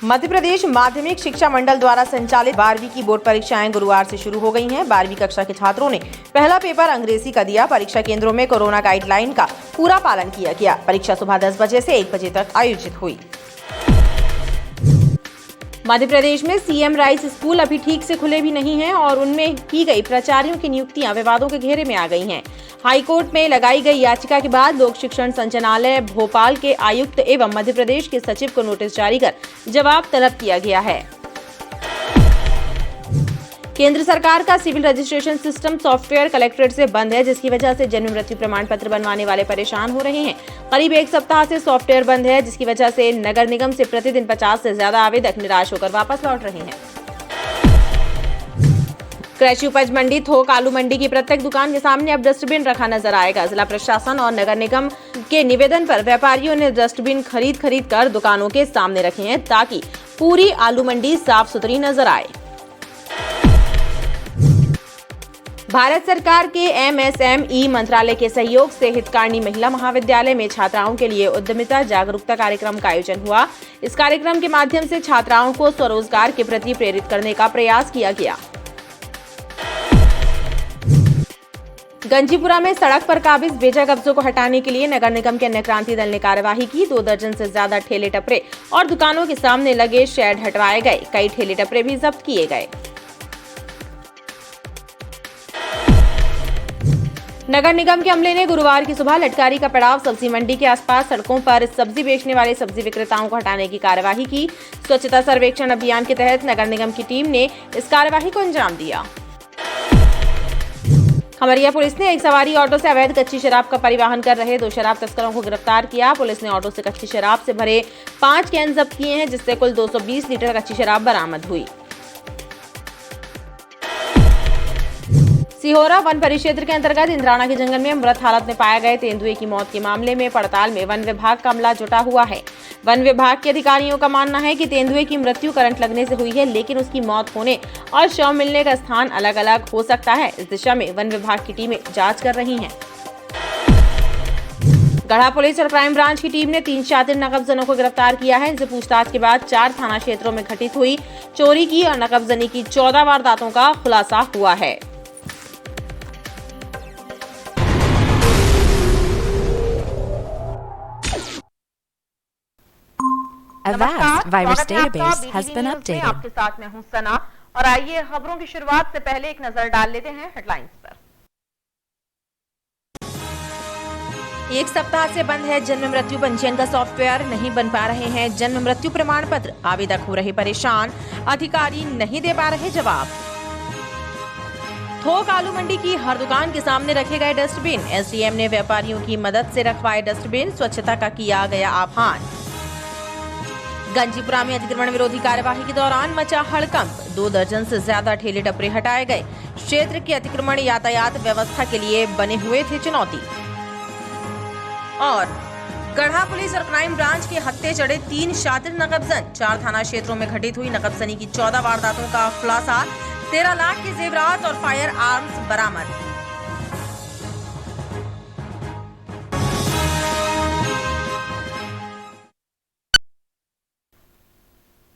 मध्य प्रदेश माध्यमिक शिक्षा मंडल द्वारा संचालित 12वीं की बोर्ड परीक्षाएं गुरुवार से शुरू हो गई हैं। 12वीं कक्षा के छात्रों ने पहला पेपर अंग्रेजी का दिया। परीक्षा केंद्रों में कोरोना गाइडलाइन का पूरा पालन किया गया। परीक्षा सुबह 10 बजे से 1 बजे तक आयोजित हुई। मध्य प्रदेश में सीएम राइस स्कूल अभी ठीक से खुले भी नहीं हैं और उनमें की गई प्राचार्यों की नियुक्तियां विवादों के घेरे में आ गई हैं। हाईकोर्ट में लगाई गई याचिका के बाद लोक शिक्षण संचालनालय भोपाल के आयुक्त एवं मध्य प्रदेश के सचिव को नोटिस जारी कर जवाब तलब किया गया है। केंद्र सरकार का civil registration system software collectorate से बंद है, जिसकी वजह से जन्म मृत्यु प्रमाण पत्र बनवाने वाले परेशान हो रहे हैं। करीब 1 सप्ताह से सॉफ्टवेयर बंद है, जिसकी वजह से नगर निगम से प्रतिदिन 50 से ज्यादा आवेदक निराश होकर वापस लौट रहे हैं। कृषि उपज मंडी थोक आलू मंडी की प्रत्येक दुकान के सामने अब डस्टबिन रखा नजर आएगा। जिला प्रशासन और नगर निगम के निवेदन पर व्यापारियों ने डस्टबिन खरीद कर दुकानों के सामने रखे हैं, ताकि पूरी आलू मंडी साफ सुथरी नजर आए। भारत सरकार के MSME मंत्रालय के सहयोग से हितकारिणी महिला महाविद्यालय में छात्राओं के लिए उद्यमिता जागरूकता कार्यक्रम का आयोजन हुआ। इस कार्यक्रम के माध्यम से छात्राओं को स्वरोजगार के प्रति प्रेरित करने का प्रयास किया गया। गंजीपुरा में सड़क पर काबिज बेजा कब्जों को हटाने के लिए नगर निगम के अन्य क्रांति दल ने कार्यवाही की। 2 दर्जन से ज्यादा ठेले टपरे और दुकानों के सामने लगे शेड हटवाए गए। कई ठेले टपरे भी जब्त किए गए। नगर निगम के अमले ने गुरुवार की सुबह लटकारी का पड़ाव सब्जी मंडी के आसपास सड़कों पर सब्जी बेचने वाले सब्जी विक्रेताओं को हटाने की कार्यवाही की। स्वच्छता सर्वेक्षण अभियान के तहत नगर निगम की टीम ने इस कार्यवाही को अंजाम दिया। खमरिया पुलिस ने एक सवारी ऑटो से अवैध कच्ची शराब का परिवहन कर रहे 2 शराब तस्करों को गिरफ्तार किया। पुलिस ने ऑटो से कच्ची शराब से भरे 5 कैन जब्त किए हैं, जिससे कुल 220 लीटर कच्ची शराब बरामद हुई। सिहोरा वन परिक्षेत्र के अंतर्गत इंद्राना के जंगल में मृत हालत में पाए गए तेंदुए की मौत के मामले में पड़ताल में वन विभाग का अमला जुटा हुआ है। वन विभाग के अधिकारियों का मानना है कि तेंदुए की मृत्यु करंट लगने से हुई है, लेकिन उसकी मौत होने और शव मिलने का स्थान अलग अलग हो सकता है। इस दिशा में वन विभाग की टीमें जांच कर रही हैं। गढ़ा पुलिस और क्राइम ब्रांच की टीम ने 3 शातिर नकबजनों को गिरफ्तार किया है। इनसे पूछताछ के बाद 4 थाना क्षेत्रों में घटित हुई चोरी की और नकबजनी की 14 वारदातों का खुलासा हुआ है। Avast virus database has been updated. आपके साथ मैं हूं सना और आइए खबरों की शुरुआत से पहले एक नजर डाल लेते हैं हेडलाइंस पर। 1 सप्ताह से बंद है जन्म मृत्यु पंजीयन का सॉफ्टवेयर। नहीं बन पा रहे हैं जन्म मृत्यु प्रमाण पत्र। आवेदक हो रहे परेशान, अधिकारी नहीं दे पा रहे जवाब। थोक आलू मंडी की हर दुकान के सामने रखे गए डस्टबिन। SDM ने व्यापारियों की मदद से रखवाए डस्टबिन। स्वच्छता का किया गया आह्वान। गंजीपुरा में अतिक्रमण विरोधी कार्यवाही के दौरान मचा हड़कंप। 2 दर्जन से ज्यादा ठेले टपरे हटाए गए। क्षेत्र के अतिक्रमण यातायात व्यवस्था के लिए बने हुए थे चुनौती। और गढ़ा पुलिस और क्राइम ब्रांच के हत्थे चढ़े 3 शातिर नकबजन। 4 थाना क्षेत्रों में घटित हुई नकबजनी की 14 वारदातों का खुलासा। 13 लाख के जेवरात और फायर आर्म्स बरामद।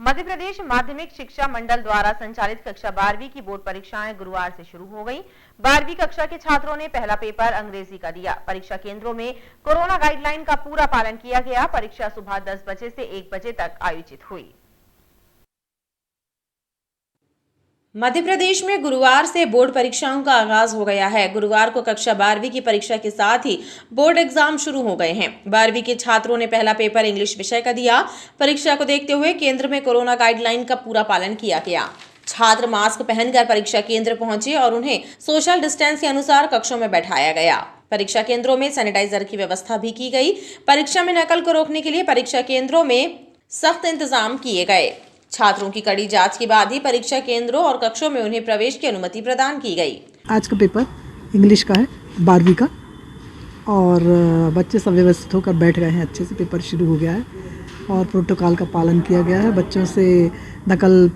मध्य प्रदेश माध्यमिक शिक्षा मंडल द्वारा संचालित कक्षा 12वीं की बोर्ड परीक्षाएं गुरुवार से शुरू हो गई। 12वीं कक्षा के छात्रों ने पहला पेपर अंग्रेजी का दिया। परीक्षा केंद्रों में कोरोना गाइडलाइन का पूरा पालन किया गया। परीक्षा सुबह 10 बजे से 1 बजे तक आयोजित हुई। मध्य प्रदेश में गुरुवार से बोर्ड परीक्षाओं का आगाज हो गया है। गुरुवार को कक्षा 12वीं की परीक्षा के साथ ही बोर्ड एग्जाम शुरू हो गए हैं। 12वीं के छात्रों ने पहला पेपर इंग्लिश विषय का दिया। परीक्षा को देखते हुए केंद्र में कोरोना गाइडलाइन का पूरा पालन किया गया। छात्र मास्क पहनकर परीक्षा केंद्र पहुंचे और उन्हें सोशल डिस्टेंस के अनुसार कक्षों में बैठाया गया। परीक्षा केंद्रों में सैनिटाइजर की व्यवस्था भी की गई। परीक्षा में नकल को रोकने के लिए परीक्षा केंद्रों में सख्त इंतजाम किए गए। छात्रों की कड़ी जांच के बाद ही परीक्षा केंद्रों और कक्षों में उन्हें प्रवेश की अनुमति प्रदान की गई। आज का पेपर इंग्लिश का है 12वीं का और बच्चे सब व्यवस्थित होकर बैठ गए हैं। अच्छे से पेपर शुरू हो गया है और प्रोटोकॉल का पालन किया गया है। बच्चों से नकल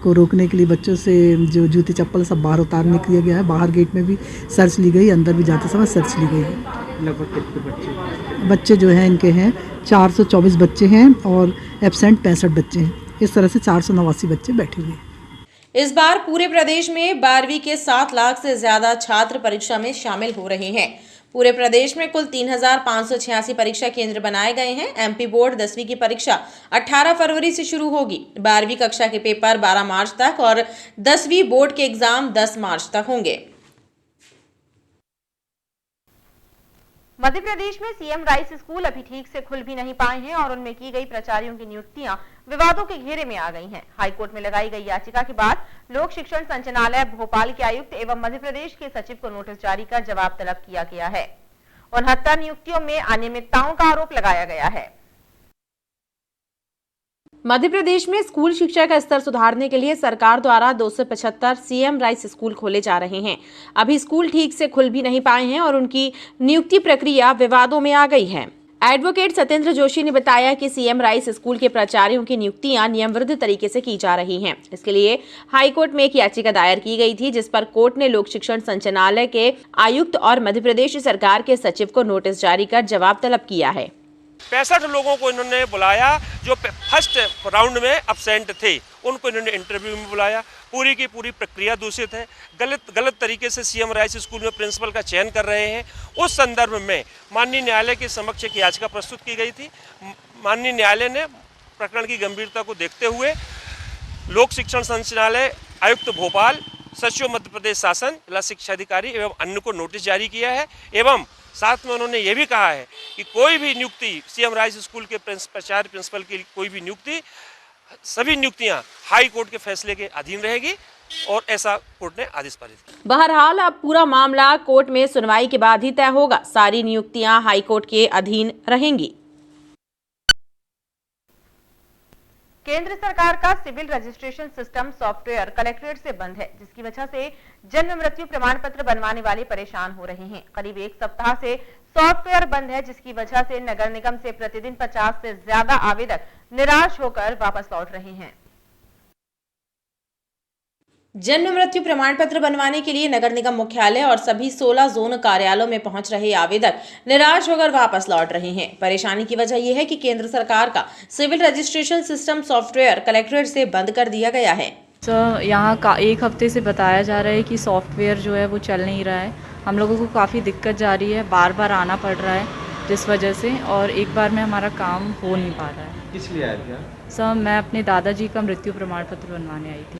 को रोकने के लिए बच्चों से जो जूते चप्पल सब बाहर उतारने किया गया है। बाहर गेट में भी सर्च ली गई, अंदर भी जाते समय सर्च ली गई है। लगभग कितने बच्चे जो हैं इनके हैं 424 बच्चे हैं और एब्सेंट 65 बच्चे हैं। इस तरह से 489 बच्चे बैठे हुए हैं। इस बार पूरे प्रदेश में 12वीं के 7 लाख से ज्यादा छात्र परीक्षा में शामिल हो रहे हैं। पूरे प्रदेश में कुल 3,586 परीक्षा केंद्र बनाए गए हैं। एमपी बोर्ड 10वीं की परीक्षा 18 फरवरी से शुरू होगी। 12वीं कक्षा के पेपर 12 मार्च तक और 10वीं बोर्ड के एग्जाम 10 मार्च तक होंगे। मध्य प्रदेश में सीएम राइस स्कूल अभी ठीक से खुल भी नहीं पाए हैं और उनमें की गई प्राचार्यों की नियुक्तियां विवादों के घेरे में आ गई हैं। हाईकोर्ट में लगाई गई याचिका के बाद लोक शिक्षण संचालनालय भोपाल के आयुक्त एवं मध्य प्रदेश के सचिव को नोटिस जारी कर जवाब तलब किया गया है। 69 नियुक्तियों में अनियमितताओं का आरोप लगाया गया है। मध्य प्रदेश में स्कूल शिक्षा का स्तर सुधारने के लिए सरकार द्वारा 275 सीएम राइस स्कूल खोले जा रहे हैं। अभी स्कूल ठीक से खुल भी नहीं पाए हैं और उनकी नियुक्ति प्रक्रिया विवादों में आ गई है। एडवोकेट सत्येंद्र जोशी ने बताया कि सीएम राइस स्कूल के प्राचार्यों की नियुक्तियां नियमविरुद्ध तरीके से की जा रही हैं। इसके लिए हाईकोर्ट में एक याचिका दायर की गई थी, जिस पर कोर्ट ने लोक शिक्षण संचालनालय के आयुक्त और मध्य प्रदेश सरकार के सचिव को नोटिस जारी कर जवाब तलब किया है। 65 लोगों को इन्होंने बुलाया जो फर्स्ट राउंड में अब्सेंट थे, उनको इन्होंने इंटरव्यू में बुलाया। पूरी की पूरी प्रक्रिया दूषित है। गलत तरीके से सीएम राइस स्कूल में प्रिंसिपल का चयन कर रहे हैं। उस संदर्भ में माननीय न्यायालय के समक्ष एक याचिका प्रस्तुत की गई थी। माननीय न्यायालय ने प्रकरण की गंभीरता को देखते हुए लोक शिक्षण संचालनालय आयुक्त भोपाल, सचिव मध्य प्रदेश शासन, जिला शिक्षा अधिकारी एवं अन्य को नोटिस जारी किया है एवं साथ में उन्होंने ये भी कहा है कि कोई भी नियुक्ति सीएम राइस स्कूल के प्राचार्य प्रिंसिपल की कोई भी नियुक्ति, सभी नियुक्तियां हाई कोर्ट के फैसले के अधीन रहेगी और ऐसा कोर्ट ने आदेश पारित किया। बहरहाल अब पूरा मामला कोर्ट में सुनवाई के बाद ही तय होगा। सारी नियुक्तियां हाई कोर्ट के अधीन रहेंगी। केंद्र सरकार का civil registration system software collectorate से बंद है, जिसकी वजह से जन्म मृत्यु प्रमाण पत्र बनवाने वाले परेशान हो रहे हैं। करीब एक सप्ताह से सॉफ्टवेयर बंद है, जिसकी वजह से नगर निगम से प्रतिदिन 50 से ज्यादा आवेदक निराश होकर वापस लौट रहे हैं। जन्म मृत्यु प्रमाण पत्र बनवाने के लिए नगर निगम मुख्यालय और सभी 16 जोन कार्यालयों में पहुंच रहे आवेदक निराश होकर वापस लौट रहे हैं। परेशानी की वजह यह है कि केंद्र सरकार का civil registration system software collectorate से बंद कर दिया गया है। सर, यहाँ का एक हफ्ते से बताया जा रहा है कि सॉफ्टवेयर जो है वो चल नहीं रहा है। हम लोगों को काफ़ी दिक्कत जा रही है, बार बार आना पड़ रहा है जिस वजह से, और एक बार में हमारा काम हो नहीं पा रहा है। किस लिए आए थे आप? सर, मैं अपने दादाजी का मृत्यु प्रमाण पत्र बनवाने आई थी।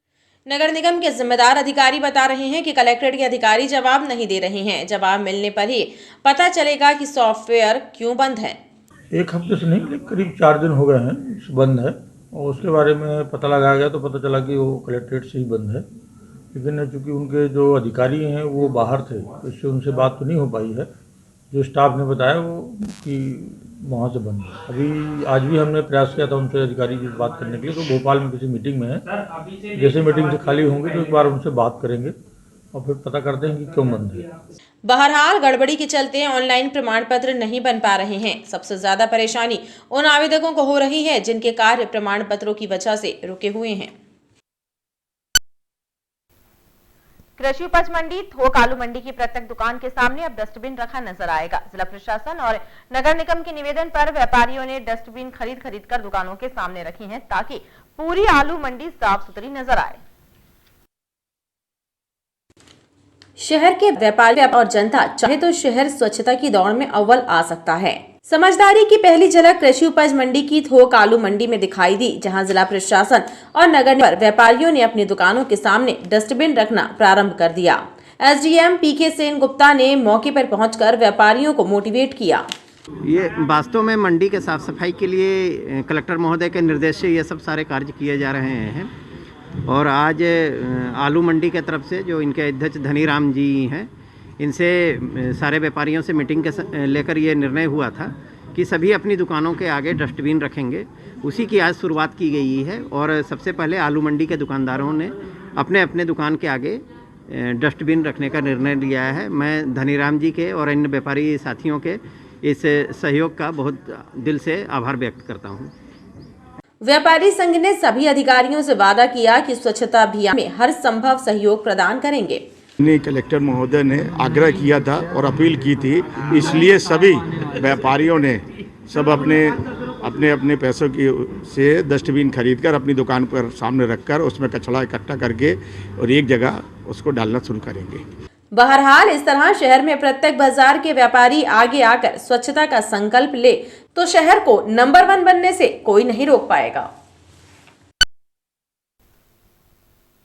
नगर निगम के जिम्मेदार अधिकारी बता रहे हैं कि कलेक्ट्रेट के अधिकारी जवाब नहीं दे रहे हैं। जवाब मिलने पर ही पता चलेगा कि सॉफ्टवेयर क्यों बंद है। एक हफ्ते से नहीं, करीब 4 दिन हो गए हैं बंद है, और उसके बारे में पता लगाया गया तो पता चला कि वो कलेक्ट्रेट से ही बंद है। लेकिन चूँकि उनके जो अधिकारी हैं वो बाहर थे, तो इससे उनसे बात तो नहीं हो पाई है। जो स्टाफ ने बताया वो कि वहाँ से बंद है। अभी आज भी हमने प्रयास किया था उनसे अधिकारी से बात करने के लिए, तो भोपाल में किसी मीटिंग में है। जैसे मीटिंग से खाली होंगे तो एक बार उनसे बात करेंगे और फिर पता करते हैं कि क्यों बंद है। बहरहाल गड़बड़ी के चलते ऑनलाइन प्रमाण पत्र नहीं बन पा रहे हैं। सबसे ज्यादा परेशानी उन आवेदकों को हो रही है जिनके कार्य प्रमाण पत्रों की वजह से रुके हुए हैं। कृषि उपज मंडी थोक आलू मंडी की प्रत्येक दुकान के सामने अब डस्टबिन रखा नजर आएगा। जिला प्रशासन और नगर निगम के निवेदन पर व्यापारियों ने डस्टबिन खरीद कर दुकानों के सामने रखी हैं, ताकि पूरी आलू मंडी साफ सुथरी नजर आए। शहर के व्यापारी और जनता चाहे तो शहर स्वच्छता की दौड़ में अव्वल आ सकता है। समझदारी की पहली झलक कृषि उपज मंडी की थोक आलू मंडी में दिखाई दी, जहां जिला प्रशासन और नगर पर व्यापारियों ने अपनी दुकानों के सामने डस्टबिन रखना प्रारंभ कर दिया। एसडीएम पीके सेन गुप्ता ने मौके पर पहुंचकर व्यापारियों को मोटिवेट किया। ये वास्तव में मंडी के साफ सफाई के लिए कलेक्टर महोदय के निर्देश से ये सब सारे कार्य किए जा रहे हैं। और आज आलू मंडी के तरफ से जो इनके अध्यक्ष धनीराम जी हैं, इनसे सारे व्यापारियों से मीटिंग के लेकर ये निर्णय हुआ था कि सभी अपनी दुकानों के आगे डस्टबिन रखेंगे। उसी की आज शुरुआत की गई है और सबसे पहले आलू मंडी के दुकानदारों ने अपने अपने दुकान के आगे डस्टबिन रखने का निर्णय लिया है। मैं धनीराम जी के और अन्य व्यापारी साथियों के इस सहयोग का बहुत दिल से आभार व्यक्त करता हूँ। व्यापारी संघ ने सभी अधिकारियों से वादा किया कि स्वच्छता अभियान में हर संभव सहयोग प्रदान करेंगे। कलेक्टर महोदय ने आग्रह किया था और अपील की थी, इसलिए सभी व्यापारियों ने सब अपने अपने अपने पैसों की से डस्टबिन खरीद कर अपनी दुकान पर सामने रखकर उसमें कचरा इकट्ठा करके और एक जगह उसको डालना शुरू करेंगे। बहरहाल इस तरह शहर में प्रत्येक बाजार के व्यापारी आगे आकर स्वच्छता का संकल्प ले तो शहर को नंबर 1 बनने से कोई नहीं रोक पाएगा।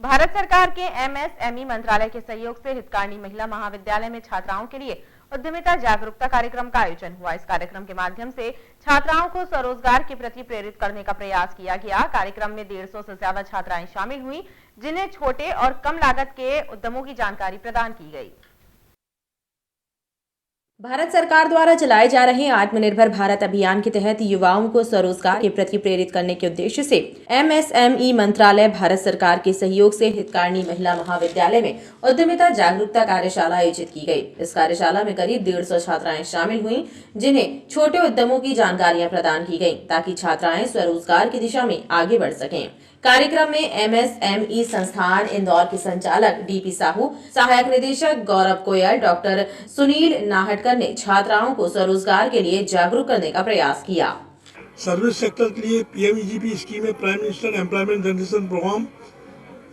भारत सरकार के MSME मंत्रालय के सहयोग से हितकार्नी महिला महाविद्यालय में छात्राओं के लिए उद्यमिता जागरूकता कार्यक्रम का आयोजन हुआ। इस कार्यक्रम के माध्यम से छात्राओं को स्वरोजगार के प्रति प्रेरित करने का प्रयास किया गया। कार्यक्रम में 150 से ज्यादा छात्राएं शामिल हुई, जिन्हें छोटे और कम लागत के उद्यमों की जानकारी प्रदान की गई। भारत सरकार द्वारा चलाए जा रहे आत्मनिर्भर भारत अभियान के तहत युवाओं को स्वरोजगार के प्रति प्रेरित करने के उद्देश्य से MSME मंत्रालय भारत सरकार के सहयोग से हितकार्नी महिला महाविद्यालय में उद्यमिता जागरूकता कार्यशाला आयोजित की गई। इस कार्यशाला में करीब 150 छात्राएं शामिल हुईं, जिन्हें छोटे उद्यमों की जानकारियां प्रदान की गईं ताकि छात्राएं स्वरोजगार की दिशा में आगे बढ़ सकें। कार्यक्रम में MSME संस्थान इंदौर के संचालक DP साहू, सहायक निदेशक गौरव कोयल, डॉक्टर सुनील नाहटकर ने छात्राओं को स्वरोजगार के लिए जागरूक करने का प्रयास किया। सर्विस सेक्टर के लिए PMEGP स्कीम है, prime minister employment generation programme,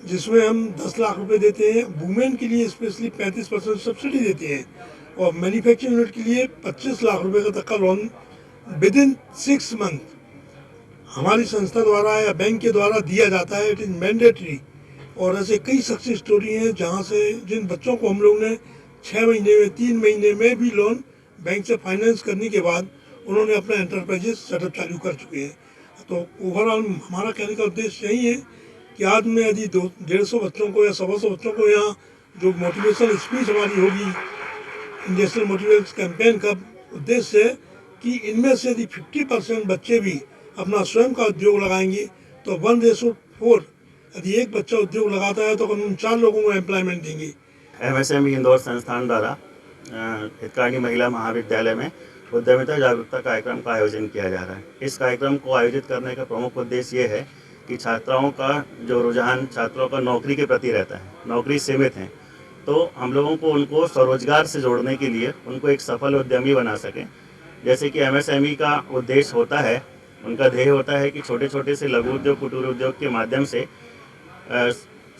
जिसमें हम 10 लाख रुपए देते हैं। वुमेन के लिए स्पेशली 35% सब्सिडी देते हैं और मैन्युफैक्चरिंग यूनिट के लिए 25 लाख रुपए का तक का लोन विद इन 6 मंथ हमारी संस्था द्वारा या बैंक के द्वारा दिया जाता है। It is mandatory. और ऐसे कई सक्सेस स्टोरी हैं जहां से जिन बच्चों को हम लोग ने 6 महीने में, 3 महीने में भी लोन बैंक से फाइनेंस करने के बाद उन्होंने अपना एंटरप्राइजेस सेटअप चालू कर चुके हैं। तो ओवरऑल हमारा कहने का उद्देश्य यही है कि आज में यदि 150 बच्चों को या 125 बच्चों को यहाँ जो मोटिवेशनल स्पीच हमारी होगी, नेशनल मोटिवेशन कैंपेन का उद्देश्य है कि इनमें से यदि 50% बच्चे भी अपना स्वयं का उद्योग लगाएंगे तो 1:4 यदि एक बच्चा उद्योग लगाता है तो हम 4 लोगों को एम्प्लॉयमेंट देंगे। MSME इंदौर संस्थान द्वारा हितकार्नी महिला महाविद्यालय में उद्यमिता जागरूकता कार्यक्रम का आयोजन किया जा रहा है। इस कार्यक्रम को आयोजित करने का प्रमुख उद्देश्य ये है कि छात्राओं का जो रुझान छात्रों का नौकरी के प्रति रहता है, नौकरी सीमित है, तो हम लोगों को उनको स्वरोजगार से जोड़ने के लिए उनको एक सफल उद्यमी बना सकें। जैसे कि MSME का उद्देश्य होता है, उनका ध्येय होता है कि छोटे छोटे से लघु उद्योग, कुटीर उद्योग के माध्यम से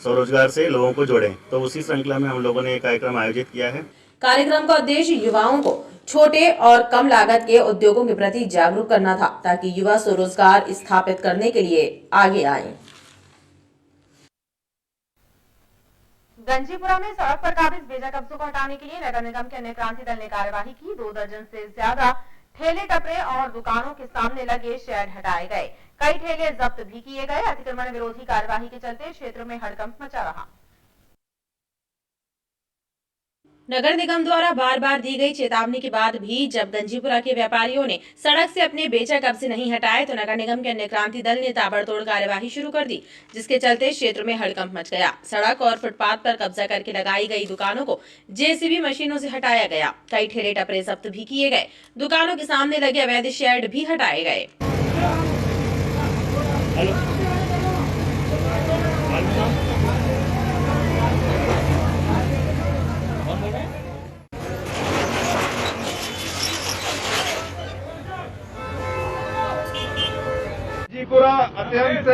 स्वरोजगार से लोगों को जोड़ें। तो उसी श्रृंखला में हम लोगों ने एक कार्यक्रम आयोजित किया है। कार्यक्रम का उद्देश्य युवाओं को छोटे और कम लागत के उद्योगों के प्रति जागरूक करना था ताकि युवा स्वरोजगार स्थापित करने के लिए आगे आए। गंजीपुरा में सड़क पर काबिज बेजा कब्जों को हटाने के लिए नगर निगम के अन्य क्रांति दल ने कार्यवाही की। 2 दर्जन से ज्यादा ठेले, टपरे और दुकानों के सामने लगे शेड हटाए गए। कई ठेले जब्त भी किए गए। अतिक्रमण विरोधी कार्यवाही के चलते क्षेत्र में हड़कंप मचा रहा। नगर निगम द्वारा बार बार दी गई चेतावनी के बाद भी जब गंजीपुरा के व्यापारियों ने सड़क से अपने बेचा कब्जे नहीं हटाए तो नगर निगम के अन्य क्रांति दल ने ताबड़तोड़ कार्यवाही शुरू कर दी, जिसके चलते क्षेत्र में हड़कंप मच गया। सड़क और फुटपाथ पर कब्जा करके लगाई गई दुकानों को JCB मशीनों से हटाया गया। कई ठेले टपरे जब्त भी किए गए। दुकानों के सामने लगे अवैध शेड भी हटाए गए। गंजीपुरा अत्यंत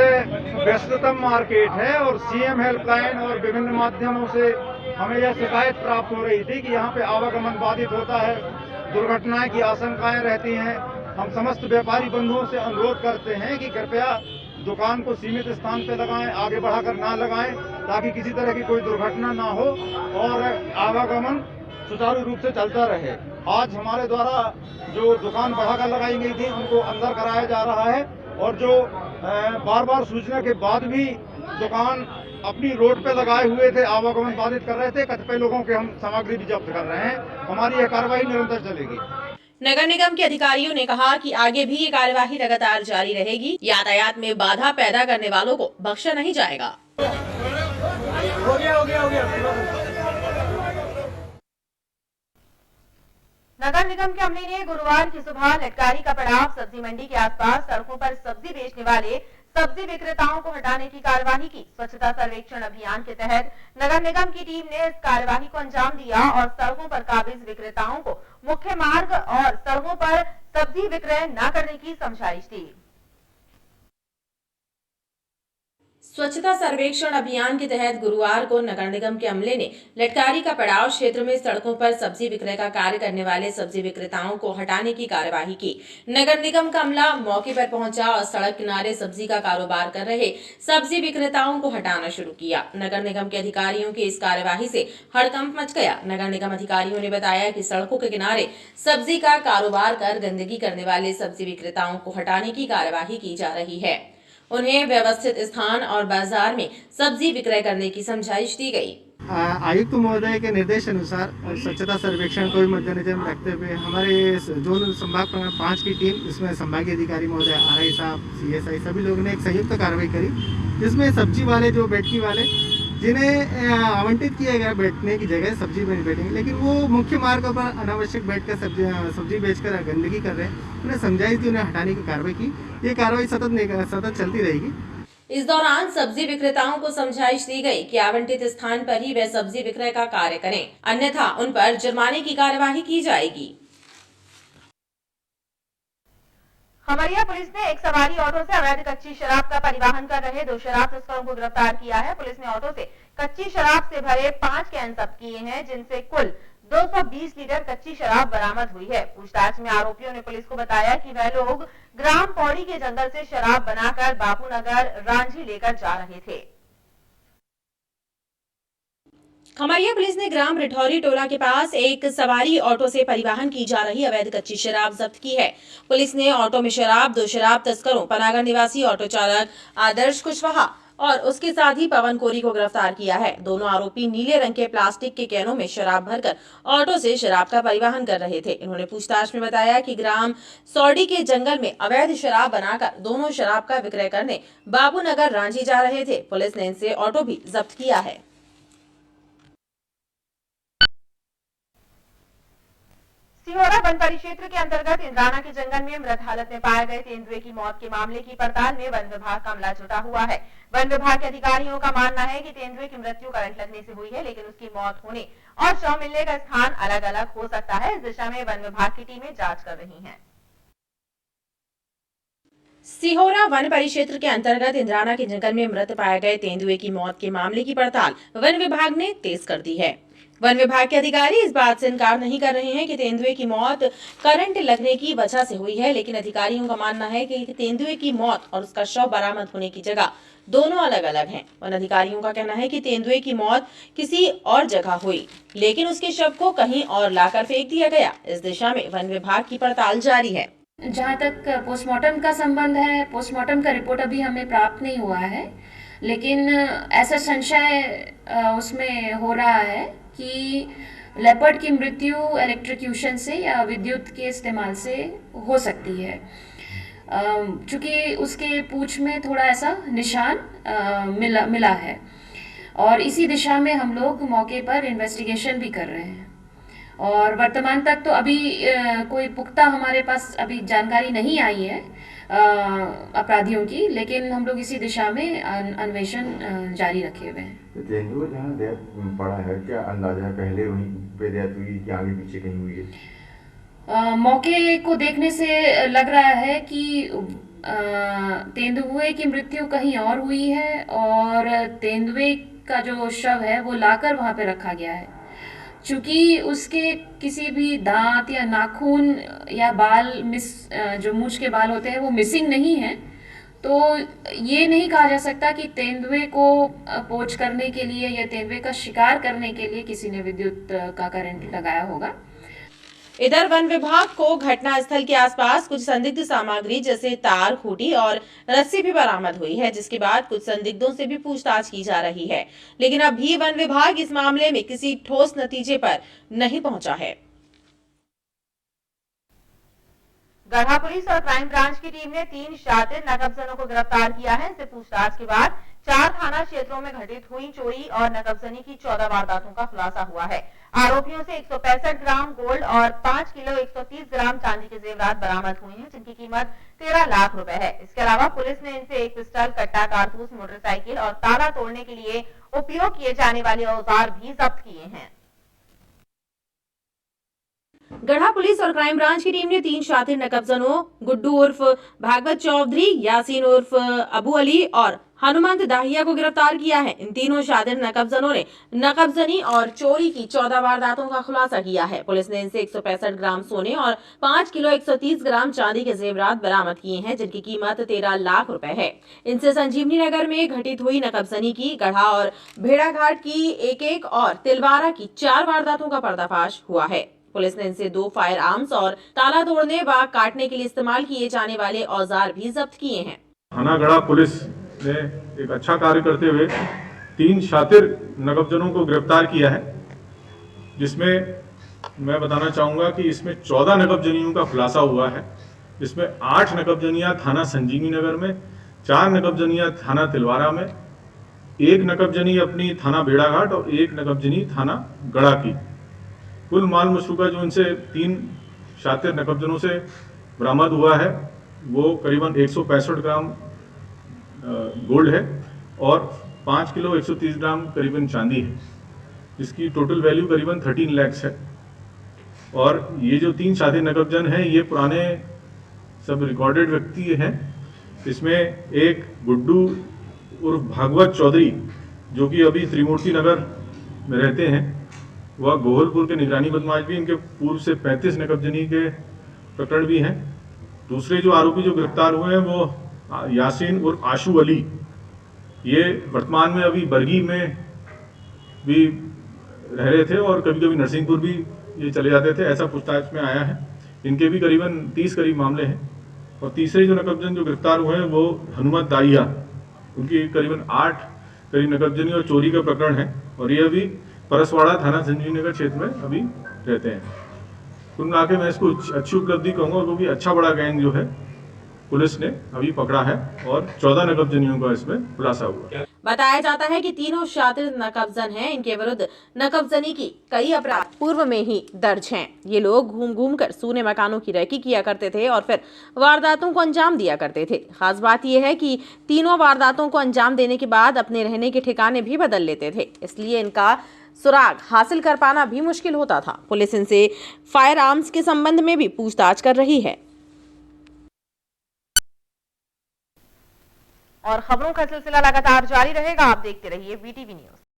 व्यस्ततम मार्केट है और CM हेल्पलाइन और विभिन्न माध्यमों से हमें यह शिकायत प्राप्त हो रही थी कि यहाँ पे आवागमन बाधित होता है, दुर्घटनाएं की आशंकाएं रहती हैं। हम समस्त व्यापारी बंधुओं से अनुरोध करते हैं कि कृपया दुकान को सीमित स्थान पे लगाएं, आगे बढ़ाकर ना लगाएं, ताकि किसी तरह की कोई दुर्घटना ना हो और आवागमन सुचारू रूप से चलता रहे। आज हमारे द्वारा जो दुकान बढ़ाकर लगाई गई थी उनको अंदर कराया जा रहा है और जो बार बार सूचना के बाद भी दुकान अपनी रोड पे लगाए हुए थे, आवागमन बाधित कर रहे थे, कतिपय लोगों के हम सामग्री भी जब्त कर रहे हैं। हमारी यह कार्रवाई निरंतर चलेगी। नगर निगम के अधिकारियों ने कहा कि आगे भी ये कार्यवाही लगातार जारी रहेगी। यातायात में बाधा पैदा करने वालों को बख्शा नहीं जाएगा। हो गया। नगर निगम के अमले ने गुरुवार की सुबह लटकारी का पड़ाव सब्जी मंडी के आसपास सड़कों पर सब्जी बेचने वाले सब्जी विक्रेताओं को हटाने की कार्यवाही की। स्वच्छता सर्वेक्षण अभियान के तहत नगर निगम की टीम ने इस कार्यवाही को अंजाम दिया और सड़कों पर काबिज विक्रेताओं को मुख्य मार्ग और सड़कों पर सब्जी विक्रय न करने की समझाइश दी। स्वच्छता सर्वेक्षण अभियान के तहत गुरुवार को नगर निगम के अमले ने लटकारी का पड़ाव क्षेत्र में सड़कों पर सब्जी विक्रय का कार्य करने वाले सब्जी विक्रेताओं को हटाने की कार्यवाही की। नगर निगम का अमला मौके पर पहुंचा और सड़क किनारे सब्जी का कारोबार कर रहे सब्जी विक्रेताओं को हटाना शुरू किया। नगर निगम के अधिकारियों की इस कार्यवाही से हड़कंप मच गया। नगर निगम अधिकारियों ने बताया कि सड़कों के किनारे सब्जी का कारोबार कर गंदगी करने वाले सब्जी विक्रेताओं को हटाने की कार्यवाही की जा रही है। उन्हें व्यवस्थित स्थान और बाजार में सब्जी विक्रय करने की समझाइश दी गई। आयुक्त महोदय के निर्देश अनुसार स्वच्छता सर्वेक्षण को भी मद्देनजर में रखते हुए हमारे जोन संभाग क्रमांक 5 की टीम, इसमें संभागीय अधिकारी महोदय, आरआई साहब, सीएसआई, सभी लोगों ने एक संयुक्त कार्रवाई करी, जिसमें सब्जी वाले जो बैठकी वाले जिन्हें आवंटित किया गया बैठने की जगह सब्जी बैठेंगे, लेकिन वो मुख्य मार्ग पर अनावश्यक बैठकर सब्जी बेचकर गंदगी कर रहे हैं, उन्हें समझाइश दी, उन्हें हटाने की कार्रवाई की। ये कार्रवाई सतत चलती रहेगी। इस दौरान सब्जी विक्रेताओं को समझाइश दी गई कि आवंटित स्थान पर ही वे सब्जी विक्रय का कार्य करें, अन्यथा उन पर जुर्माने की कार्यवाही की जाएगी। खमरिया पुलिस ने एक सवारी ऑटो से अवैध कच्ची शराब का परिवहन कर रहे 2 शराब तस्करों को गिरफ्तार किया है। पुलिस ने ऑटो से कच्ची शराब से भरे 5 कैन जब्त किए हैं, जिनसे कुल 220 लीटर कच्ची शराब बरामद हुई है। पूछताछ में आरोपियों ने पुलिस को बताया कि वह लोग ग्राम पौड़ी के जंगल से शराब बनाकर बापूनगर रांझी लेकर जा रहे थे। खमरिया पुलिस ने ग्राम रिठौरी टोला के पास एक सवारी ऑटो से परिवहन की जा रही अवैध कच्ची शराब जब्त की है। पुलिस ने ऑटो में शराब, 2 शराब तस्करों, पनागर निवासी ऑटो चालक आदर्श कुशवाहा और उसके साथ ही पवन कोरी को गिरफ्तार किया है। दोनों आरोपी नीले रंग के प्लास्टिक के कैनों में शराब भरकर ऑटो से शराब का परिवहन कर रहे थे। इन्होंने पूछताछ में बताया कि ग्राम सौड़ी के जंगल में अवैध शराब बनाकर दोनों शराब का विक्रय करने बापूनगर रांझी जा रहे थे। पुलिस ने इनसे ऑटो भी जब्त किया है। सिहोरा वन परिक्षेत्र के अंतर्गत इंद्राना के जंगल में मृत हालत में पाए गए तेंदुए की मौत के मामले की पड़ताल में वन विभाग का अमला जुटा हुआ है। वन विभाग के अधिकारियों का मानना है कि तेंदुए की मृत्यु करंट लगने से हुई है, लेकिन उसकी मौत होने और शव मिलने का स्थान अलग अलग हो सकता है। इस दिशा में वन विभाग की टीमें जांच कर रही हैं। सिहोरा वन परिक्षेत्र के अंतर्गत इंद्राना के जंगल में मृत पाए गए तेंदुए की मौत के मामले की पड़ताल वन विभाग ने तेज कर दी है। वन विभाग के अधिकारी इस बात से इनकार नहीं कर रहे हैं कि तेंदुए की मौत करंट लगने की वजह से हुई है, लेकिन अधिकारियों का मानना है कि तेंदुए की मौत और उसका शव बरामद होने की जगह दोनों अलग अलग हैं। वन अधिकारियों का कहना है कि तेंदुए की मौत किसी और जगह हुई, लेकिन उसके शव को कहीं और लाकर फेंक दिया गया। इस दिशा में वन विभाग की पड़ताल जारी है। जहाँ तक पोस्टमार्टम का संबंध है, पोस्टमार्टम का रिपोर्ट अभी हमें प्राप्त नहीं हुआ है, लेकिन ऐसा संशय उसमें हो रहा है कि लेपर्ड की मृत्यु इलेक्ट्रोक्यूशन से या विद्युत के इस्तेमाल से हो सकती है, चूँकि उसके पूंछ में थोड़ा ऐसा निशान मिला है और इसी दिशा में हम लोग मौके पर इन्वेस्टिगेशन भी कर रहे हैं। और वर्तमान तक तो अभी कोई पुख्ता हमारे पास अभी जानकारी नहीं आई है अपराधियों की, लेकिन हम लोग इसी दिशा में अन्वेषण जारी रखे हुए हैं। तेंदुआ जहाँ डेथ पड़ा है, क्या अंदाजा है पहले वहीं पे डेथ हुई कि आगे पीछे कहीं हुई है? मौके को देखने से लग रहा है कि तेंदुए की मृत्यु कहीं और हुई है और तेंदुए का जो शव है वो लाकर वहाँ पे रखा गया है। चूँकि उसके किसी भी दांत या नाखून या बाल जो मूंछ के बाल होते हैं वो मिसिंग नहीं है, तो ये नहीं कहा जा सकता कि तेंदुए को पोच करने के लिए या तेंदुए का शिकार करने के लिए किसी ने विद्युत का करंट लगाया होगा। इधर वन विभाग को घटना स्थल के आसपास कुछ संदिग्ध सामग्री जैसे तार, खूंटी और रस्सी भी बरामद हुई है, जिसके बाद कुछ संदिग्धों से भी पूछताछ की जा रही है, लेकिन अब भी वन विभाग इस मामले में किसी ठोस नतीजे पर नहीं पहुंचा है। गढ़ा पुलिस और क्राइम ब्रांच की टीम ने 3 शातिर नकबजनों को गिरफ्तार किया है। इनसे पूछताछ के बाद 4 थाना क्षेत्रों में घटित हुई चोरी और नकबजनी की 14 वारदातों का खुलासा हुआ है। आरोपियों से 165 ग्राम गोल्ड और 5 किलो 130 ग्राम चांदी के जेवरात बरामद हुए हैं, जिनकी कीमत 13 लाख रुपए है। इसके अलावा पुलिस ने इनसे एक पिस्टल, कट्टा, कारतूस, मोटरसाइकिल और ताला तोड़ने के लिए उपयोग किए जाने वाले औजार भी जब्त किए हैं। गढ़ा पुलिस और क्राइम ब्रांच की टीम ने 3 शातिर नकबजनों गुड्डू उर्फ भागवत चौधरी, यासीन उर्फ अबू अली और हनुमंत दाहिया को गिरफ्तार किया है। इन तीनों शातिर नकबजनों ने नकबजनी और चोरी की 14 वारदातों का खुलासा किया है। पुलिस ने इनसे 165 ग्राम सोने और 5 किलो 130 ग्राम चांदी के जेवरात बरामद किए हैं, जिनकी कीमत 13 लाख रुपए है। इनसे संजीवनी नगर में घटित हुई नकबजनी की, गढ़ा और भेड़ाघाट की एक और तिलवारा की 4 वारदातों का पर्दाफाश हुआ है। पुलिस ने इनसे 2 फायर आर्म्स और ताला तोड़ने व काटने के लिए इस्तेमाल किए जाने वाले औजार भी जब्त किए हैं। थाना गढ़ा पुलिस ने एक अच्छा कार्य करते हुए 3 शातिर नकबजनों को गिरफ्तार किया है, जिसमें मैं बताना चाहूँगा कि इसमें 14 नकबजनियों का खुलासा हुआ है, जिसमें 8 नकबजनियाँ थाना संजीवनी नगर में, 4 नकबजनियाँ थाना तिलवारा में, 1 नकबजनी अपनी थाना भेड़ाघाट और 1 नकबजनी थाना गढ़ा की। कुल माल मशरूका जो इनसे 3 शातिर नकबजनों से बरामद हुआ है वो करीबन 165 ग्राम गोल्ड है और 5 किलो 130 ग्राम करीबन चांदी है, जिसकी टोटल वैल्यू करीबन 13 लाख है। और ये जो 3 शातिर नकबजन हैं ये पुराने सब रिकॉर्डेड व्यक्ति हैं। इसमें एक गुड्डू उर्फ भागवत चौधरी जो कि अभी त्रिमूर्ति नगर में रहते हैं, वह गोहलपुर के निगरानी बदमाश भी, इनके पूर्व से 35 नकबजनी के प्रकरण भी हैं। दूसरे जो आरोपी जो गिरफ्तार हुए हैं वो यासीन उर्फ आशू अली, ये वर्तमान में अभी बरगी में भी रह रहे थे और कभी कभी नरसिंहपुर भी ये चले जाते थे, ऐसा पूछताछ में आया है। इनके भी करीबन 30 करीब मामले हैं। और तीसरे जो नकबजन जो गिरफ्तार हुए हैं वो हनुमत दाहिया, उनकी करीबन 8 करीब नकबजनी और चोरी का प्रकरण है और ये अभी परसवाड़ा थाना संजीवनी नगर क्षेत्र में अभी रहते हैं। कुल मिला के मैं इसको अच्छी उपलब्धि कहूँगा, क्योंकि अच्छा बड़ा गैंग जो है पुलिस ने अभी पकड़ा है और 14 नकबजनियों का इसमें खुलासा हुआ। बताया जाता है कि तीनों शातिर नकबजन हैं। इनके विरुद्ध नकबजनी की कई अपराध पूर्व में ही दर्ज हैं। ये लोग घूम घूम कर सूने मकानों की रेकी किया करते थे और फिर वारदातों को अंजाम दिया करते थे। खास बात यह है कि तीनों वारदातों को अंजाम देने के बाद अपने रहने के ठिकाने भी बदल लेते थे, इसलिए इनका सुराग हासिल कर पाना भी मुश्किल होता था। पुलिस इनसे फायर आर्म्स के संबंध में भी पूछताछ कर रही है। और खबरों का सिलसिला लगातार जारी रहेगा, आप देखते रहिए वीटीवी न्यूज।